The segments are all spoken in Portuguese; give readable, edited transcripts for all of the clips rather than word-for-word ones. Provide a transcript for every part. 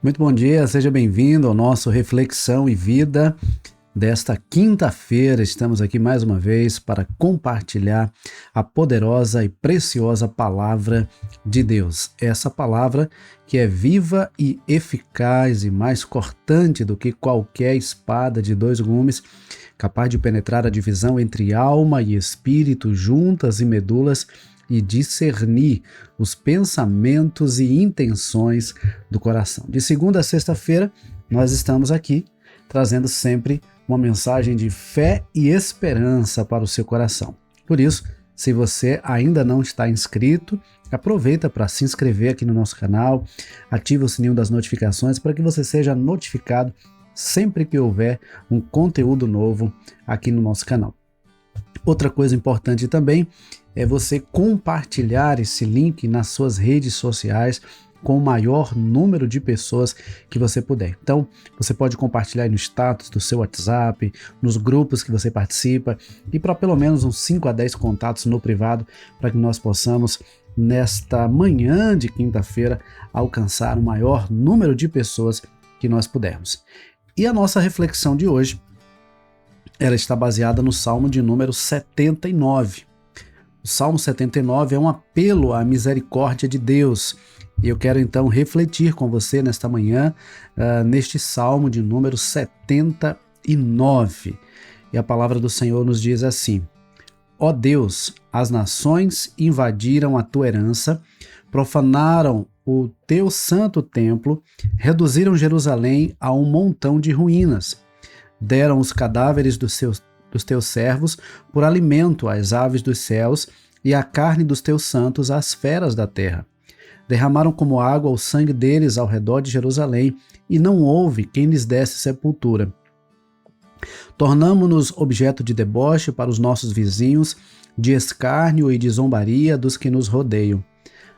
Muito bom dia, seja bem-vindo ao nosso Reflexão e Vida desta quinta-feira. Estamos aqui mais uma vez para compartilhar a poderosa e preciosa palavra de Deus. Essa palavra que é viva e eficaz e mais cortante do que qualquer espada de dois gumes, capaz de penetrar a divisão entre alma e espírito, juntas e medulas, e discernir os pensamentos e intenções do coração. De segunda a sexta-feira, nós estamos aqui trazendo sempre uma mensagem de fé e esperança para o seu coração. Por isso, se você ainda não está inscrito, aproveita para se inscrever aqui no nosso canal, ative o sininho das notificações para que você seja notificado sempre que houver um conteúdo novo aqui no nosso canal. Outra coisa importante também é você compartilhar esse link nas suas redes sociais com o maior número de pessoas que você puder. Então, você pode compartilhar no status do seu WhatsApp, nos grupos que você participa e para pelo menos uns 5 a 10 contatos no privado para que nós possamos, nesta manhã de quinta-feira, alcançar o maior número de pessoas que nós pudermos. E a nossa reflexão de hoje, ela está baseada no Salmo de número 79. O Salmo 79 é um apelo à misericórdia de Deus. E eu quero então refletir com você nesta manhã, neste Salmo de número 79. E a palavra do Senhor nos diz assim: Ó Deus, as nações invadiram a tua herança, profanaram o teu santo templo, reduziram Jerusalém a um montão de ruínas. Deram os cadáveres dos teus servos por alimento às aves dos céus e a carne dos teus santos às feras da terra. Derramaram como água o sangue deles ao redor de Jerusalém e não houve quem lhes desse sepultura. Tornamo-nos objeto de deboche para os nossos vizinhos, de escárnio e de zombaria dos que nos rodeiam.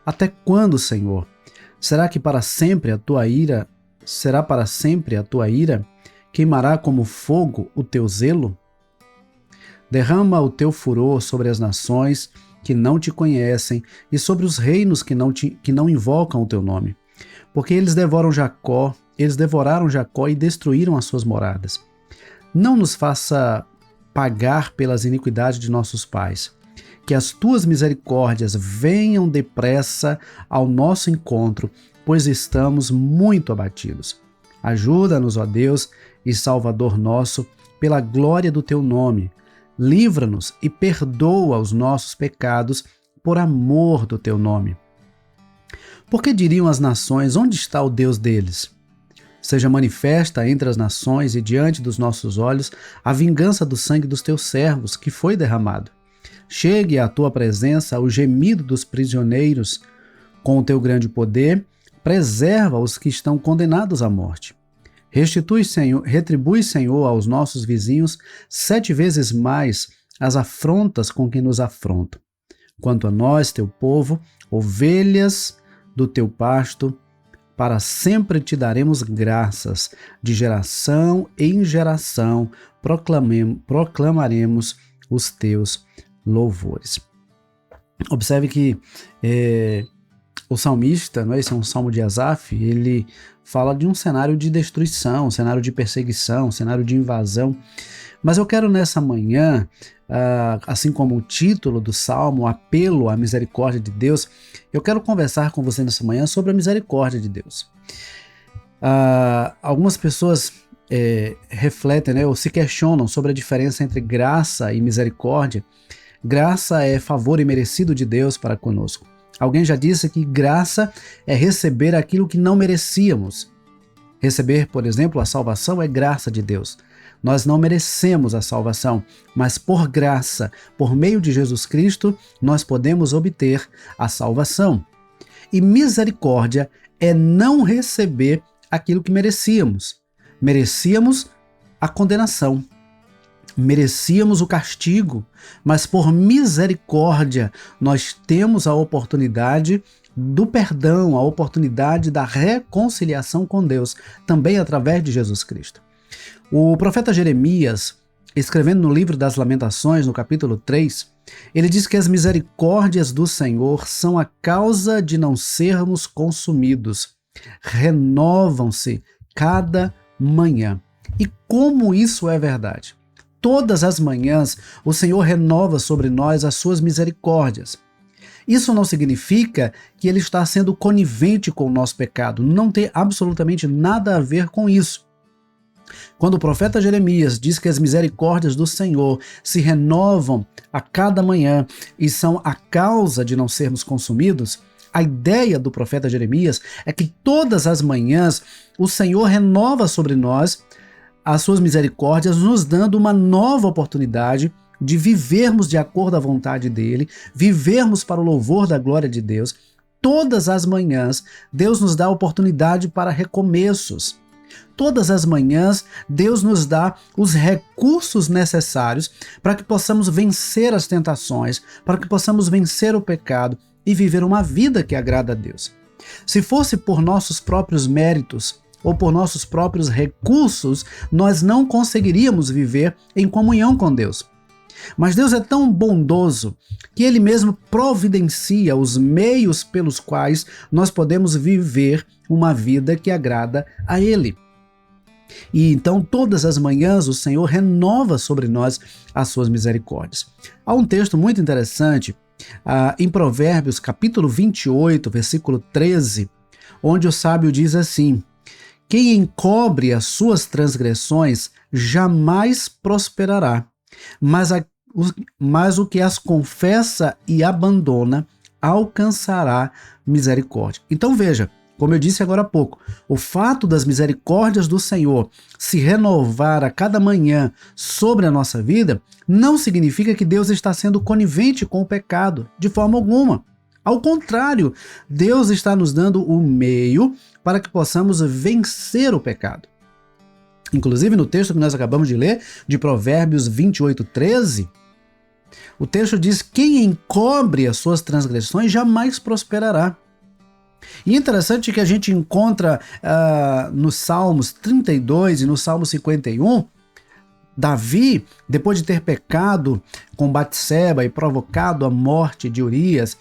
Até quando, Senhor? Será para sempre a tua ira? Queimará como fogo o teu zelo? Derrama o teu furor sobre as nações que não te conhecem e sobre os reinos que não invocam o teu nome. Porque eles devoraram Jacó e destruíram as suas moradas. Não nos faça pagar pelas iniquidades de nossos pais. Que as tuas misericórdias venham depressa ao nosso encontro, pois estamos muito abatidos. Ajuda-nos, ó Deus e Salvador nosso, pela glória do teu nome. Livra-nos e perdoa os nossos pecados por amor do teu nome. Porque diriam as nações, onde está o Deus deles? Seja manifesta entre as nações e diante dos nossos olhos a vingança do sangue dos teus servos que foi derramado. Chegue à tua presença o gemido dos prisioneiros. Com o teu grande poder, preserva os que estão condenados à morte. Retribui, Senhor, aos nossos vizinhos 7 vezes mais as afrontas com que nos afrontam. Quanto a nós, teu povo, ovelhas do teu pasto, para sempre te daremos graças, de geração em geração proclamaremos os teus louvores. Observe que o salmista, esse é um salmo de Asaf, ele fala de um cenário de destruição, um cenário de perseguição, um cenário de invasão. Mas eu quero nessa manhã, assim como o título do salmo, apelo à misericórdia de Deus, eu quero conversar com você nessa manhã sobre a misericórdia de Deus. Algumas pessoas refletem, ou se questionam sobre a diferença entre graça e misericórdia. Graça é favor imerecido de Deus para conosco. Alguém já disse que graça é receber aquilo que não merecíamos. Receber, por exemplo, a salvação é graça de Deus. Nós não merecemos a salvação, mas por graça, por meio de Jesus Cristo, nós podemos obter a salvação. E misericórdia é não receber aquilo que merecíamos. Merecíamos a condenação. Merecíamos o castigo, mas por misericórdia nós temos a oportunidade do perdão, a oportunidade da reconciliação com Deus, também através de Jesus Cristo. O profeta Jeremias, escrevendo no livro das Lamentações, no capítulo 3, ele diz que as misericórdias do Senhor são a causa de não sermos consumidos. renovam-se cada manhã. E como isso é verdade? Todas as manhãs o Senhor renova sobre nós as suas misericórdias. Isso não significa que ele está sendo conivente com o nosso pecado. Não tem absolutamente nada a ver com isso. Quando o profeta Jeremias diz que as misericórdias do Senhor se renovam a cada manhã e são a causa de não sermos consumidos, a ideia do profeta Jeremias é que todas as manhãs o Senhor renova sobre nós as suas misericórdias, nos dando uma nova oportunidade de vivermos de acordo à vontade dele, vivermos para o louvor da glória de Deus. Todas as manhãs, Deus nos dá a oportunidade para recomeços. Todas as manhãs, Deus nos dá os recursos necessários para que possamos vencer as tentações, para que possamos vencer o pecado e viver uma vida que agrada a Deus. Se fosse por nossos próprios méritos ou por nossos próprios recursos, nós não conseguiríamos viver em comunhão com Deus. Mas Deus é tão bondoso que Ele mesmo providencia os meios pelos quais nós podemos viver uma vida que agrada a Ele. E então todas as manhãs o Senhor renova sobre nós as suas misericórdias. Há um texto muito interessante em Provérbios capítulo 28, versículo 13, onde o sábio diz assim: quem encobre as suas transgressões jamais prosperará, mas o que as confessa e abandona alcançará misericórdia. Então veja, como eu disse agora há pouco, o fato das misericórdias do Senhor se renovar a cada manhã sobre a nossa vida não significa que Deus está sendo conivente com o pecado, de forma alguma. Ao contrário, Deus está nos dando o meio para que possamos vencer o pecado. Inclusive no texto que nós acabamos de ler, de Provérbios 28, 13, o texto diz: quem encobre as suas transgressões jamais prosperará. E é interessante que a gente encontra nos Salmos 32 e no Salmo 51, Davi, depois de ter pecado com Batseba e provocado a morte de Urias,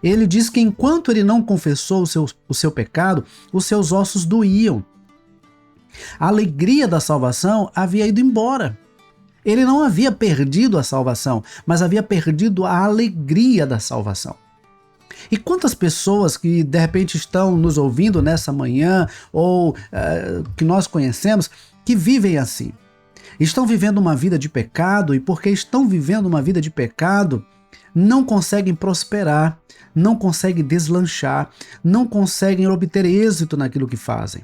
ele diz que enquanto ele não confessou o seu pecado, os seus ossos doíam. A alegria da salvação havia ido embora. Ele não havia perdido a salvação, mas havia perdido a alegria da salvação. E quantas pessoas que de repente estão nos ouvindo nessa manhã ou que nós conhecemos que vivem assim? Estão vivendo uma vida de pecado e porque estão vivendo uma vida de pecado, não conseguem prosperar, não conseguem deslanchar, não conseguem obter êxito naquilo que fazem.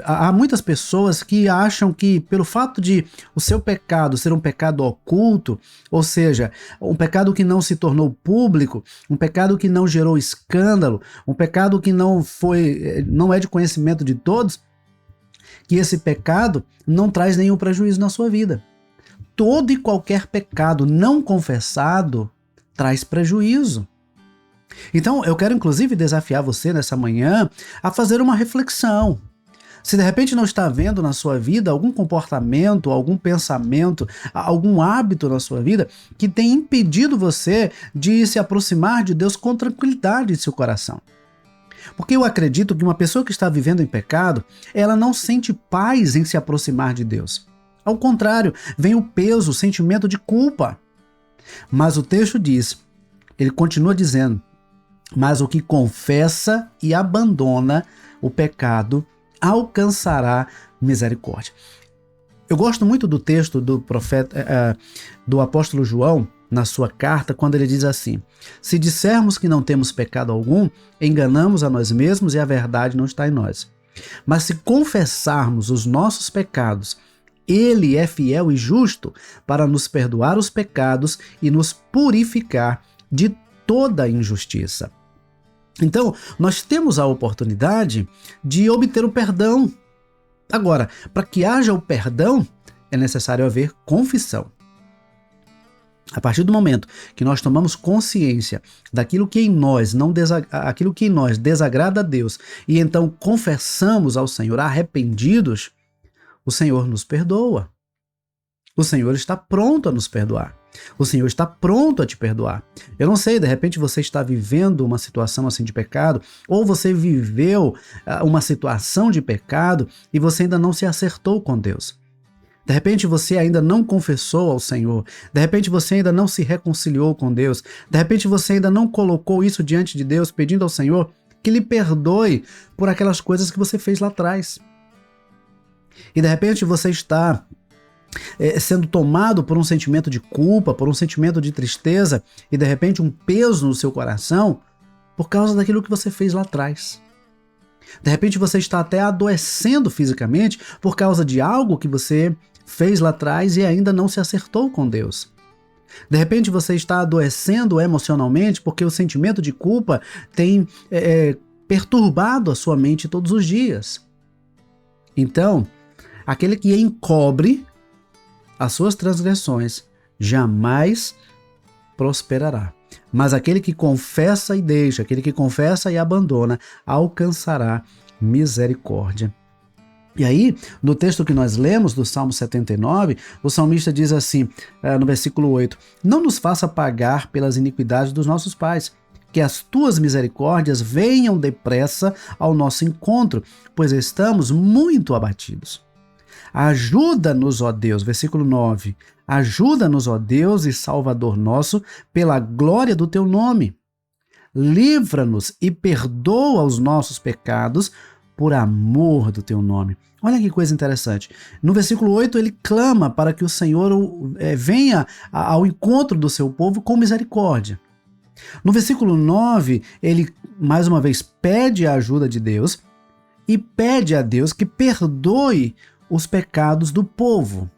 Há muitas pessoas que acham que pelo fato de o seu pecado ser um pecado oculto, ou seja, um pecado que não se tornou público, um pecado que não gerou escândalo, um pecado que não é de conhecimento de todos, que esse pecado não traz nenhum prejuízo na sua vida. Todo e qualquer pecado não confessado traz prejuízo. Então, eu quero inclusive desafiar você nessa manhã a fazer uma reflexão. Se de repente não está vendo na sua vida algum comportamento, algum pensamento, algum hábito na sua vida que tem impedido você de se aproximar de Deus com tranquilidade de seu coração. Porque eu acredito que uma pessoa que está vivendo em pecado, ela não sente paz em se aproximar de Deus. Ao contrário, vem o peso, o sentimento de culpa. Mas o texto diz, ele continua dizendo, mas o que confessa e abandona o pecado alcançará misericórdia. Eu gosto muito do texto do profeta, do apóstolo João, na sua carta, quando ele diz assim: se dissermos que não temos pecado algum, enganamos a nós mesmos e a verdade não está em nós. Mas se confessarmos os nossos pecados, Ele é fiel e justo para nos perdoar os pecados e nos purificar de toda injustiça. Então, nós temos a oportunidade de obter o perdão. Agora, para que haja o perdão, é necessário haver confissão. A partir do momento que nós tomamos consciência daquilo que em nós aquilo que em nós desagrada a Deus e então confessamos ao Senhor arrependidos, o Senhor nos perdoa. O Senhor está pronto a nos perdoar. O Senhor está pronto a te perdoar. Eu não sei, de repente você está vivendo uma situação assim de pecado, ou você viveu uma situação de pecado e você ainda não se acertou com Deus. De repente você ainda não confessou ao Senhor, de repente você ainda não se reconciliou com Deus, de repente você ainda não colocou isso diante de Deus, pedindo ao Senhor que lhe perdoe por aquelas coisas que você fez lá atrás. E de repente você está sendo tomado por um sentimento de culpa, por um sentimento de tristeza e de repente um peso no seu coração por causa daquilo que você fez lá atrás. De repente você está até adoecendo fisicamente por causa de algo que você fez lá atrás e ainda não se acertou com Deus. De repente você está adoecendo emocionalmente porque o sentimento de culpa tem perturbado a sua mente todos os dias. Então, aquele que encobre as suas transgressões jamais prosperará. Mas aquele que confessa e deixa, aquele que confessa e abandona, alcançará misericórdia. E aí, no texto que nós lemos do Salmo 79, o salmista diz assim, no versículo 8, não nos faça pagar pelas iniquidades dos nossos pais, que as tuas misericórdias venham depressa ao nosso encontro, pois estamos muito abatidos. Ajuda-nos, ó Deus, versículo 9, ajuda-nos, ó Deus e Salvador nosso, pela glória do teu nome. Livra-nos e perdoa os nossos pecados por amor do teu nome. Olha que coisa interessante. No versículo 8, ele clama para que o Senhor venha ao encontro do seu povo com misericórdia. No versículo 9, ele mais uma vez pede a ajuda de Deus e pede a Deus que perdoe os pecados do povo.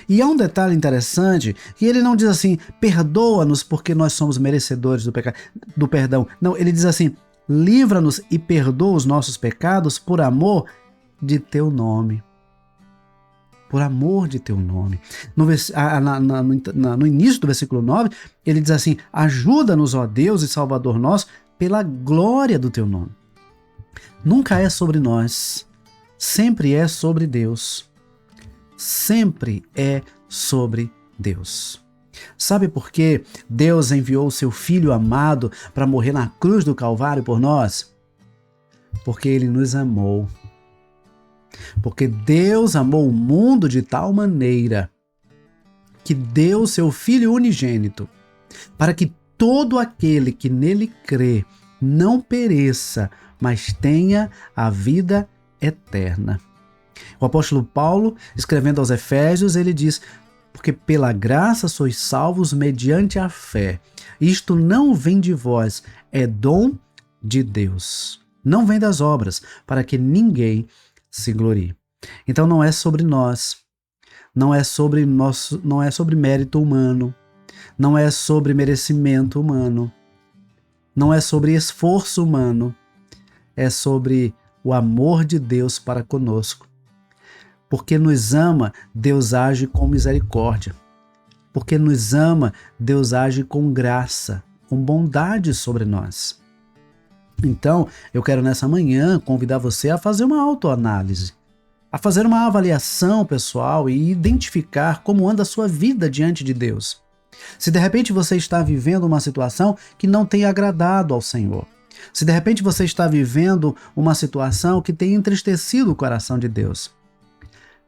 E há um detalhe interessante, que ele não diz assim, perdoa-nos porque nós somos merecedores do perdão. Não, ele diz assim, livra-nos e perdoa os nossos pecados por amor de teu nome. Por amor de teu nome. No início do versículo 9, ele diz assim, ajuda-nos, ó Deus e Salvador nosso, pela glória do teu nome. Nunca é sobre nós, sempre é sobre Deus. Sempre é sobre Deus. Sabe por que Deus enviou o seu Filho amado para morrer na cruz do Calvário por nós? Porque Ele nos amou. Porque Deus amou o mundo de tal maneira que deu o seu Filho unigênito para que todo aquele que nele crê não pereça, mas tenha a vida eterna. O apóstolo Paulo, escrevendo aos Efésios, ele diz, porque pela graça sois salvos mediante a fé. Isto não vem de vós, é dom de Deus. Não vem das obras, para que ninguém se glorie. Então não é sobre nós, não é sobre mérito humano, não é sobre merecimento humano, não é sobre esforço humano, é sobre o amor de Deus para conosco. Porque nos ama, Deus age com misericórdia. Porque nos ama, Deus age com graça, com bondade sobre nós. Então, eu quero nessa manhã convidar você a fazer uma autoanálise, a fazer uma avaliação pessoal e identificar como anda a sua vida diante de Deus. Se de repente você está vivendo uma situação que não tem agradado ao Senhor, se de repente você está vivendo uma situação que tem entristecido o coração de Deus,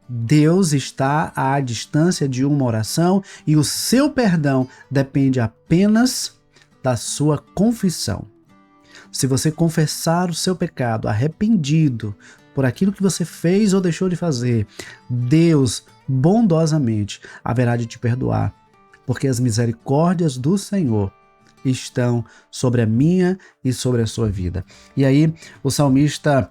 Deus está à distância de uma oração e o seu perdão depende apenas da sua confissão. Se você confessar o seu pecado arrependido por aquilo que você fez ou deixou de fazer, Deus bondosamente haverá de te perdoar, porque as misericórdias do Senhor estão sobre a minha e sobre a sua vida. E aí o salmista,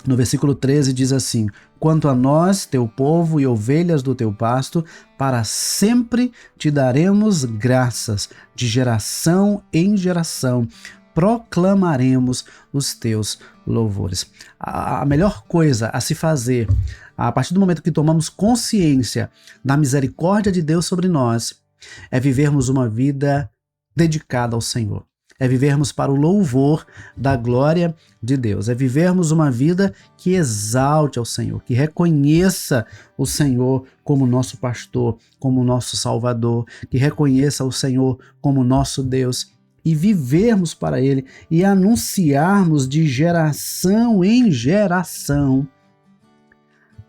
no versículo 13, diz assim, quanto a nós, teu povo e ovelhas do teu pasto, para sempre te daremos graças, de geração em geração, proclamaremos os teus louvores. A melhor coisa a se fazer, a partir do momento que tomamos consciência da misericórdia de Deus sobre nós, é vivermos uma vida dedicada ao Senhor. é vivermos para o louvor da glória de Deus, é vivermos uma vida que exalte ao Senhor, que reconheça o Senhor como nosso pastor, como nosso Salvador, que reconheça o Senhor como nosso Deus, e vivermos para Ele e anunciarmos de geração em geração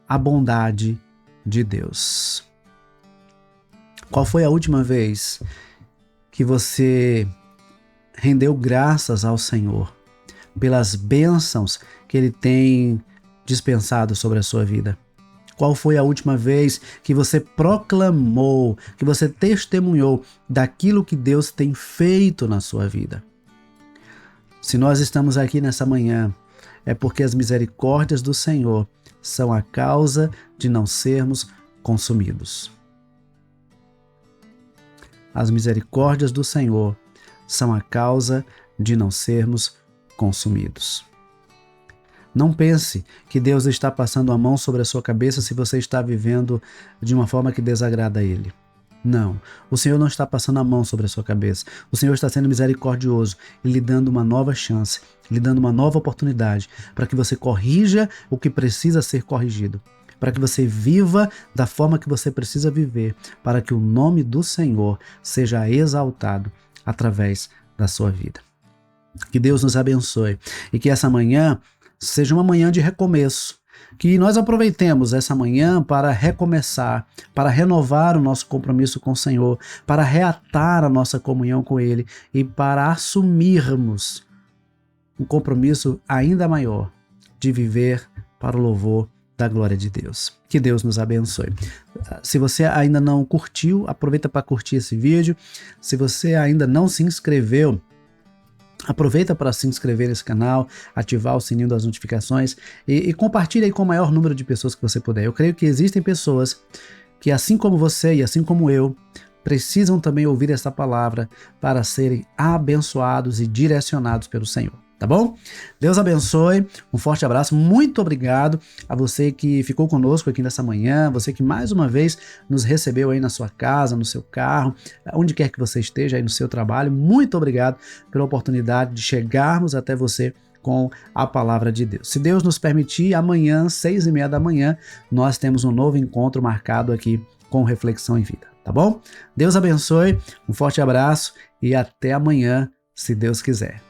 a bondade de Deus. Qual foi a última vez que você rendeu graças ao Senhor pelas bênçãos que Ele tem dispensado sobre a sua vida? Qual foi a última vez que você proclamou, que você testemunhou daquilo que Deus tem feito na sua vida? Se nós estamos aqui nessa manhã, é porque as misericórdias do Senhor são a causa de não sermos consumidos. As misericórdias do Senhor são a causa de não sermos consumidos. Não pense que Deus está passando a mão sobre a sua cabeça se você está vivendo de uma forma que desagrada a Ele. Não, o Senhor não está passando a mão sobre a sua cabeça. O Senhor está sendo misericordioso e lhe dando uma nova chance, lhe dando uma nova oportunidade para que você corrija o que precisa ser corrigido, para que você viva da forma que você precisa viver, para que o nome do Senhor seja exaltado através da sua vida. Que Deus nos abençoe e que essa manhã seja uma manhã de recomeço, que nós aproveitemos essa manhã para recomeçar, para renovar o nosso compromisso com o Senhor, para reatar a nossa comunhão com Ele e para assumirmos um compromisso ainda maior de viver para o louvor da glória de Deus. Que Deus nos abençoe. Se você ainda não curtiu, aproveita para curtir esse vídeo. Se você ainda não se inscreveu, aproveita para se inscrever nesse canal, ativar o sininho das notificações e compartilha aí com o maior número de pessoas que você puder. Eu creio que existem pessoas que, assim como você e assim como eu, precisam também ouvir essa palavra para serem abençoados e direcionados pelo Senhor. Tá bom? Deus abençoe, um forte abraço, muito obrigado a você que ficou conosco aqui nessa manhã, você que mais uma vez nos recebeu aí na sua casa, no seu carro, onde quer que você esteja aí no seu trabalho, muito obrigado pela oportunidade de chegarmos até você com a palavra de Deus. Se Deus nos permitir, amanhã, 6h30 da manhã, nós temos um novo encontro marcado aqui com Reflexão em Vida, tá bom? Deus abençoe, um forte abraço e até amanhã, se Deus quiser.